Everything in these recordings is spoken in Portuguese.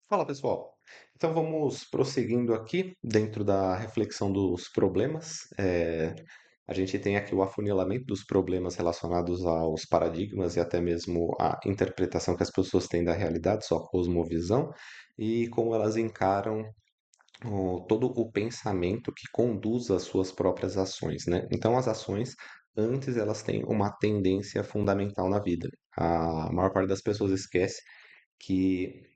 Fala pessoal, então vamos prosseguindo aqui dentro da reflexão dos problemas. A gente tem aqui o afunilamento dos problemas relacionados aos paradigmas e até mesmo a interpretação que as pessoas têm da realidade, sua cosmovisão, e como elas encaram todo o pensamento que conduz às suas próprias ações, né? Então as ações, antes elas têm uma tendência fundamental na vida. A maior parte das pessoas esquece que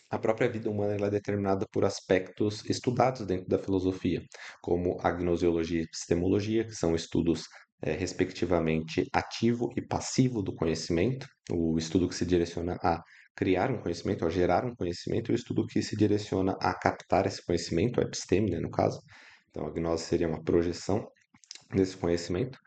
a própria vida humana ela é determinada por aspectos estudados dentro da filosofia, como a gnoseologia e epistemologia, que são estudos respectivamente ativo e passivo do conhecimento, o estudo que se direciona a criar um conhecimento, a gerar um conhecimento, e o estudo que se direciona a captar esse conhecimento, a episteme, né, no caso. Então, a gnose seria uma projeção desse conhecimento.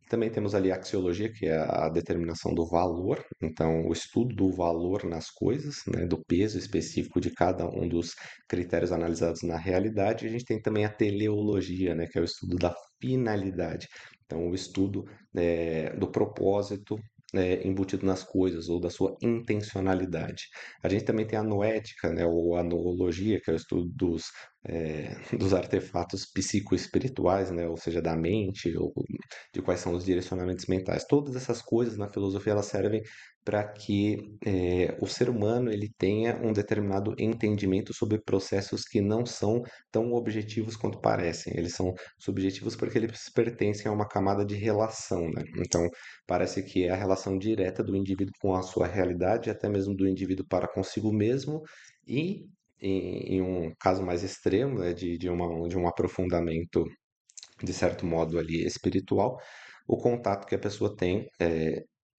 Também temos ali a axiologia, que é a determinação do valor, então o estudo do valor nas coisas, né, do peso específico de cada um dos critérios analisados na realidade. E a gente tem também a teleologia, né, que é o estudo da finalidade, então o estudo do propósito embutido nas coisas ou da sua intencionalidade. A gente também tem a noética, né, ou a noologia, que é o estudo dos artefatos psicoespirituais, né, ou seja, da mente, ou de quais são os direcionamentos mentais. Todas essas coisas na filosofia elas servem para que o ser humano ele tenha um determinado entendimento sobre processos que não são tão objetivos quanto parecem. Eles são subjetivos porque eles pertencem a uma camada de relação, né? Então, parece que é a relação direta do indivíduo com a sua realidade, até mesmo do indivíduo para consigo mesmo, e em um caso mais extremo, né, de um aprofundamento de certo modo ali espiritual, o contato que a pessoa tem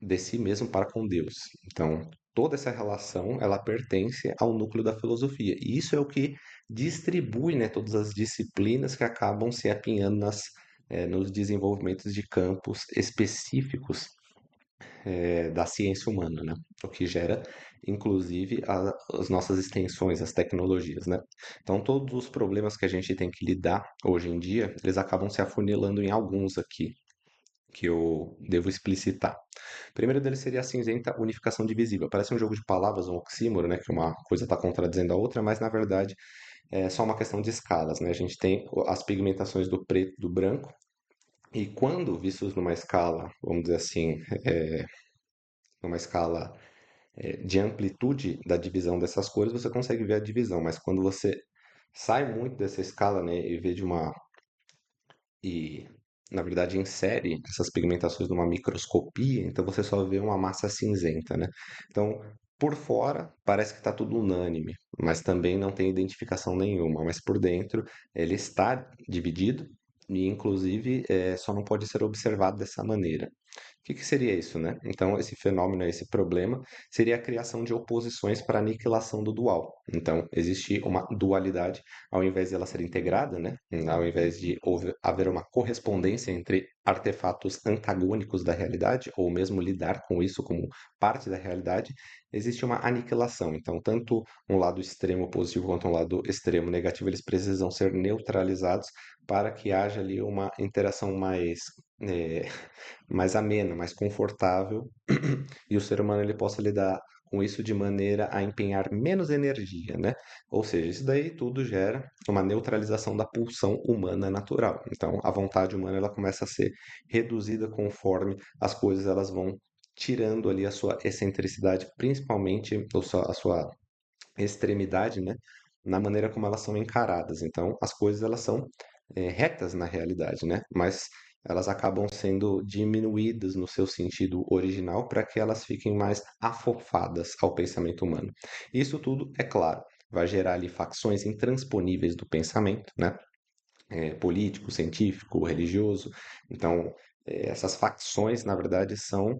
de si mesmo para com Deus. Então, toda essa relação, ela pertence ao núcleo da filosofia. E isso é o que distribui, né, todas as disciplinas que acabam se apinhando nos desenvolvimentos de campos específicos da ciência humana, né? O que gera, inclusive, as nossas extensões, as tecnologias, né? Então, todos os problemas que a gente tem que lidar hoje em dia, eles acabam se afunilando em alguns aqui, que eu devo explicitar. O primeiro deles seria a cinzenta unificação divisível. Parece um jogo de palavras, um oxímoro, né? Que uma coisa está contradizendo a outra, mas, na verdade, é só uma questão de escalas, né? A gente tem as pigmentações do preto e do branco, e quando vistos numa escala, vamos dizer assim, numa escala de amplitude da divisão dessas cores, você consegue ver a divisão, mas quando você sai muito dessa escala, né, e vê de uma e na verdade insere essas pigmentações numa microscopia, então você só vê uma massa cinzenta, né? Então, por fora parece que está tudo unânime, mas também não tem identificação nenhuma, mas por dentro ele está dividido e inclusive só não pode ser observado dessa maneira. O que seria isso, né? Então, esse fenômeno, esse problema, seria a criação de oposições para aniquilação do dual. Então, existe uma dualidade, ao invés de ela ser integrada, né? Ao invés de haver uma correspondência entre artefatos antagônicos da realidade, ou mesmo lidar com isso como parte da realidade, existe uma aniquilação. Então, tanto um lado extremo positivo quanto um lado extremo negativo, eles precisam ser neutralizados para que haja ali uma interação eh, mais amena, mais confortável, e o ser humano ele possa lidar com isso de maneira a empenhar menos energia, né? Ou seja, isso daí tudo gera uma neutralização da pulsão humana natural. Então, a vontade humana ela começa a ser reduzida conforme as coisas elas vão tirando ali a sua excentricidade, principalmente a sua extremidade, né? Na maneira como elas são encaradas. Então, as coisas elas são retas na realidade, né? Mas elas acabam sendo diminuídas no seu sentido original para que elas fiquem mais afofadas ao pensamento humano. Isso tudo, é claro, vai gerar ali facções intransponíveis do pensamento, né? Político, científico, religioso. Então, essas facções, na verdade, são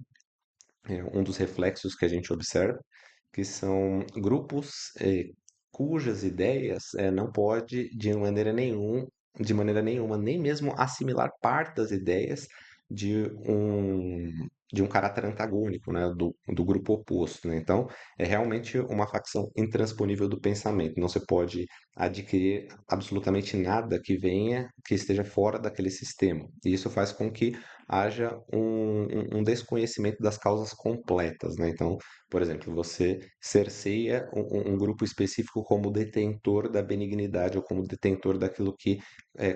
um dos reflexos que a gente observa, que são grupos cujas ideias não pode de maneira nenhuma, nem mesmo assimilar parte das ideias de de um caráter antagônico, né, do grupo oposto, né? Então, é realmente uma facção intransponível do pensamento. Não se pode adquirir absolutamente nada que venha, que esteja fora daquele sistema. E isso faz com que haja um desconhecimento das causas completas, né? Então, por exemplo, você cerceia um grupo específico como detentor da benignidade ou como detentor daquilo que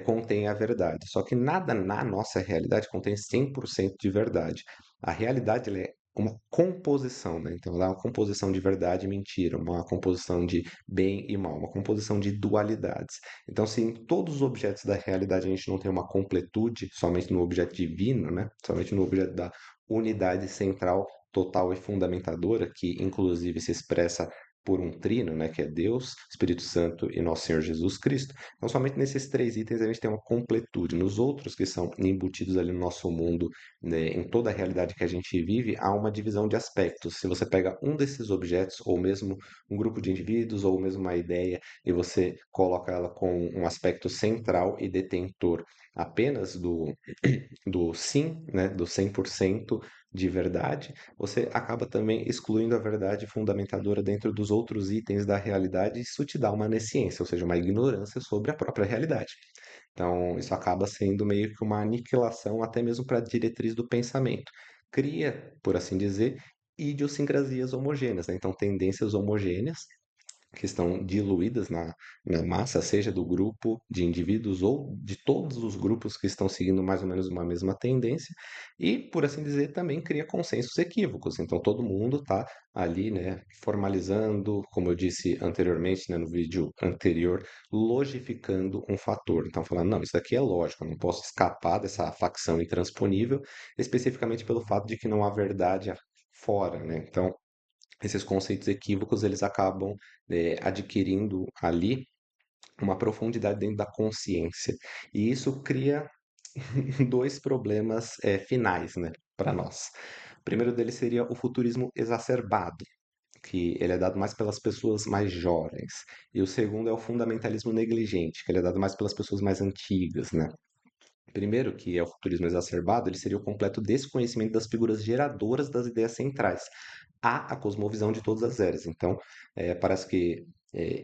contém a verdade. Só que nada na nossa realidade contém 100% de verdade. A realidade ela é uma composição, né? Então, ela é uma composição de verdade e mentira, uma composição de bem e mal, uma composição de dualidades. Então, se em todos os objetos da realidade a gente não tem uma completude, somente no objeto divino, né? Somente no objeto da unidade central, total e fundamentadora, que inclusive se expressa por um trino, né, que é Deus, Espírito Santo e Nosso Senhor Jesus Cristo. Então, somente nesses três itens a gente tem uma completude. Nos outros que são embutidos ali no nosso mundo, né, em toda a realidade que a gente vive, há uma divisão de aspectos. Se você pega um desses objetos, ou mesmo um grupo de indivíduos, ou mesmo uma ideia, e você coloca ela com um aspecto central e detentor apenas do sim, né, do 100% de verdade, você acaba também excluindo a verdade fundamentadora dentro dos outros itens da realidade, e isso te dá uma nesciência, ou seja, uma ignorância sobre a própria realidade. Então, isso acaba sendo meio que uma aniquilação até mesmo para a diretriz do pensamento. Cria, por assim dizer, idiosincrasias homogêneas, né? Então, tendências homogêneas que estão diluídas na massa, seja do grupo de indivíduos ou de todos os grupos que estão seguindo mais ou menos uma mesma tendência, e, por assim dizer, também cria consensos equívocos. Então, todo mundo está ali, né, formalizando, como eu disse anteriormente, né, no vídeo anterior, logificando um fator. Então, falando, não, isso aqui é lógico, eu não posso escapar dessa facção intransponível, especificamente pelo fato de que não há verdade fora, né? Então, esses conceitos equívocos eles acabam adquirindo ali uma profundidade dentro da consciência. E isso cria dois problemas finais, né, para nós. O primeiro deles seria o futurismo exacerbado, que ele é dado mais pelas pessoas mais jovens. E o segundo é o fundamentalismo negligente, que ele é dado mais pelas pessoas mais antigas, né? Primeiro, que é o futurismo exacerbado, ele seria o completo desconhecimento das figuras geradoras das ideias centrais. Há a cosmovisão de todas as eras. Então, parece que,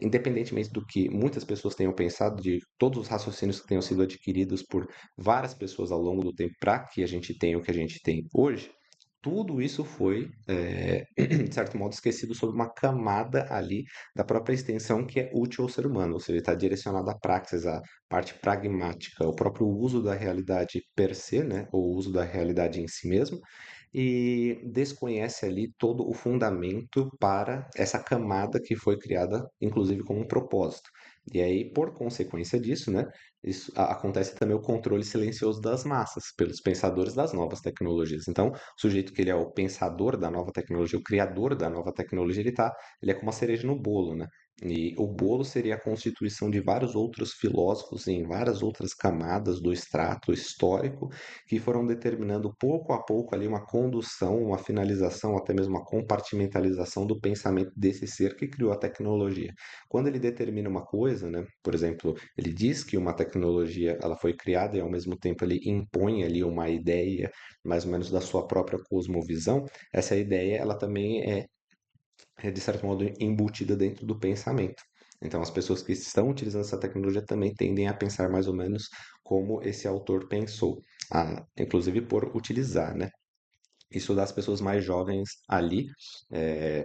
independentemente do que muitas pessoas tenham pensado, de todos os raciocínios que tenham sido adquiridos por várias pessoas ao longo do tempo para que a gente tenha o que a gente tem hoje, tudo isso foi, de certo modo, esquecido sob uma camada ali da própria extensão que é útil ao ser humano, ou seja, está direcionado à praxis, à parte pragmática, o próprio uso da realidade per se, né, ou o uso da realidade em si mesmo, e desconhece ali todo o fundamento para essa camada que foi criada, inclusive como um propósito. E aí, por consequência disso, né, acontece também o controle silencioso das massas pelos pensadores das novas tecnologias. Então, o sujeito que ele é o pensador da nova tecnologia, o criador da nova tecnologia, ele é como uma cereja no bolo, né? E o bolo seria a constituição de vários outros filósofos em várias outras camadas do extrato histórico que foram determinando pouco a pouco ali uma condução, uma finalização, até mesmo uma compartimentalização do pensamento desse ser que criou a tecnologia. Quando ele determina uma coisa, né, por exemplo, ele diz que uma tecnologia ela foi criada e ao mesmo tempo ele impõe ali uma ideia mais ou menos da sua própria cosmovisão, essa ideia ela também é de certo modo embutida dentro do pensamento. Então, as pessoas que estão utilizando essa tecnologia também tendem a pensar mais ou menos como esse autor pensou, inclusive por utilizar, né? Isso das pessoas mais jovens ali,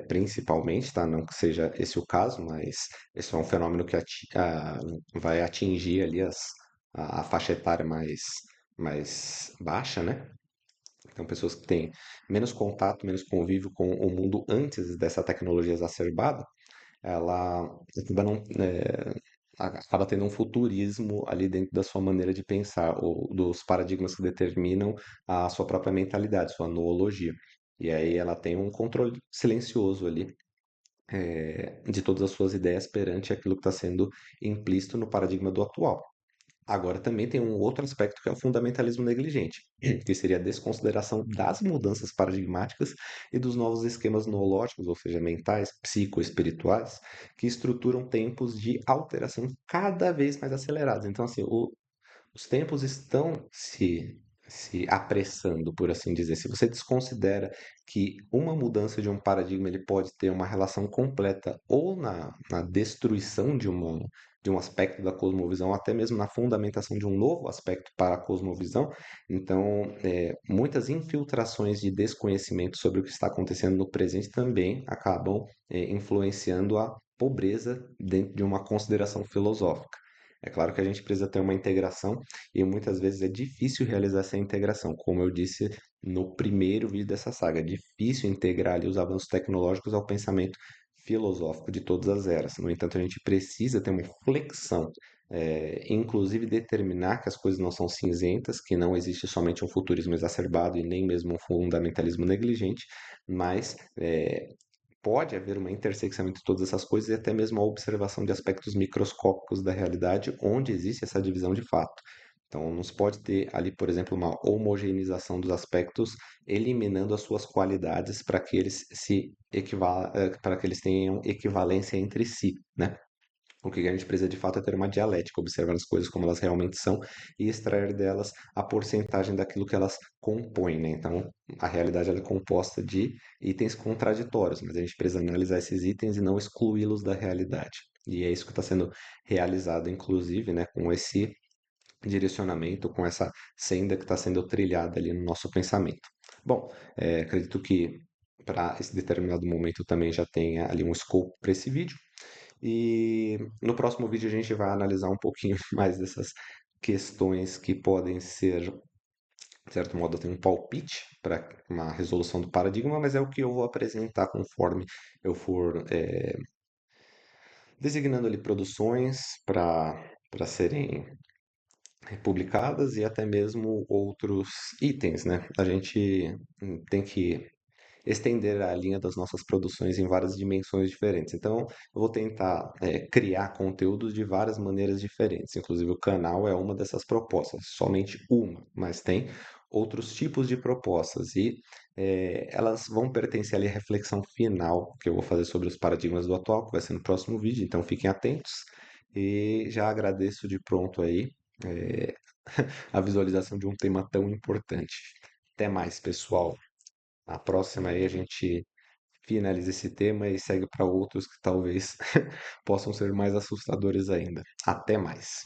principalmente, tá? Não que seja esse o caso, mas esse é um fenômeno que vai atingir ali a faixa etária mais baixa, né? Então, pessoas que têm menos contato, menos convívio com o mundo antes dessa tecnologia exacerbada, ela acaba, não, acaba tendo um futurismo ali dentro da sua maneira de pensar, ou dos paradigmas que determinam a sua própria mentalidade, sua noologia. E aí ela tem um controle silencioso ali, de todas as suas ideias perante aquilo que está sendo implícito no paradigma do atual. Agora, também tem um outro aspecto que é o fundamentalismo negligente, que seria a desconsideração das mudanças paradigmáticas e dos novos esquemas noológicos, ou seja, mentais, psicoespirituais, que estruturam tempos de alteração cada vez mais acelerados. Então, assim, os tempos estão se apressando, por assim dizer. Se você desconsidera que uma mudança de um paradigma ele pode ter uma relação completa ou na destruição de um aspecto da cosmovisão, até mesmo na fundamentação de um novo aspecto para a cosmovisão, então muitas infiltrações de desconhecimento sobre o que está acontecendo no presente também acabam influenciando a pobreza dentro de uma consideração filosófica. É claro que a gente precisa ter uma integração e muitas vezes é difícil realizar essa integração, como eu disse no primeiro vídeo dessa saga. É difícil integrar ali os avanços tecnológicos ao pensamento filosófico de todas as eras. No entanto, a gente precisa ter uma flexão, inclusive determinar que as coisas não são cinzentas, que não existe somente um futurismo exacerbado e nem mesmo um fundamentalismo negligente, mas pode haver uma intersecção entre todas essas coisas e até mesmo a observação de aspectos microscópicos da realidade, onde existe essa divisão de fato. Então, não se pode ter ali, por exemplo, uma homogeneização dos aspectos, eliminando as suas qualidades para que eles para que eles tenham equivalência entre si, né? O que a gente precisa de fato é ter uma dialética, observar as coisas como elas realmente são e extrair delas a porcentagem daquilo que elas compõem, né? Então, a realidade ela é composta de itens contraditórios, mas a gente precisa analisar esses itens e não excluí-los da realidade. E é isso que está sendo realizado, inclusive, né, com esse direcionamento, com essa senda que está sendo trilhada ali no nosso pensamento. Bom, acredito que para esse determinado momento também já tenha ali um escopo para esse vídeo. E no próximo vídeo a gente vai analisar um pouquinho mais dessas questões que podem ser, de certo modo, tem um palpite para uma resolução do paradigma, mas é o que eu vou apresentar conforme eu for designando ali produções para serem publicadas e até mesmo outros itens, né? A gente tem que estender a linha das nossas produções em várias dimensões diferentes. Então, eu vou tentar criar conteúdos de várias maneiras diferentes. Inclusive, o canal é uma dessas propostas, somente uma, mas tem outros tipos de propostas e elas vão pertencer ali à reflexão final que eu vou fazer sobre os paradigmas do atual, que vai ser no próximo vídeo. Então, fiquem atentos e já agradeço de pronto aí eh, a visualização de um tema tão importante. Até mais, pessoal. Na próxima aí a gente finaliza esse tema e segue para outros que talvez possam ser mais assustadores ainda. Até mais.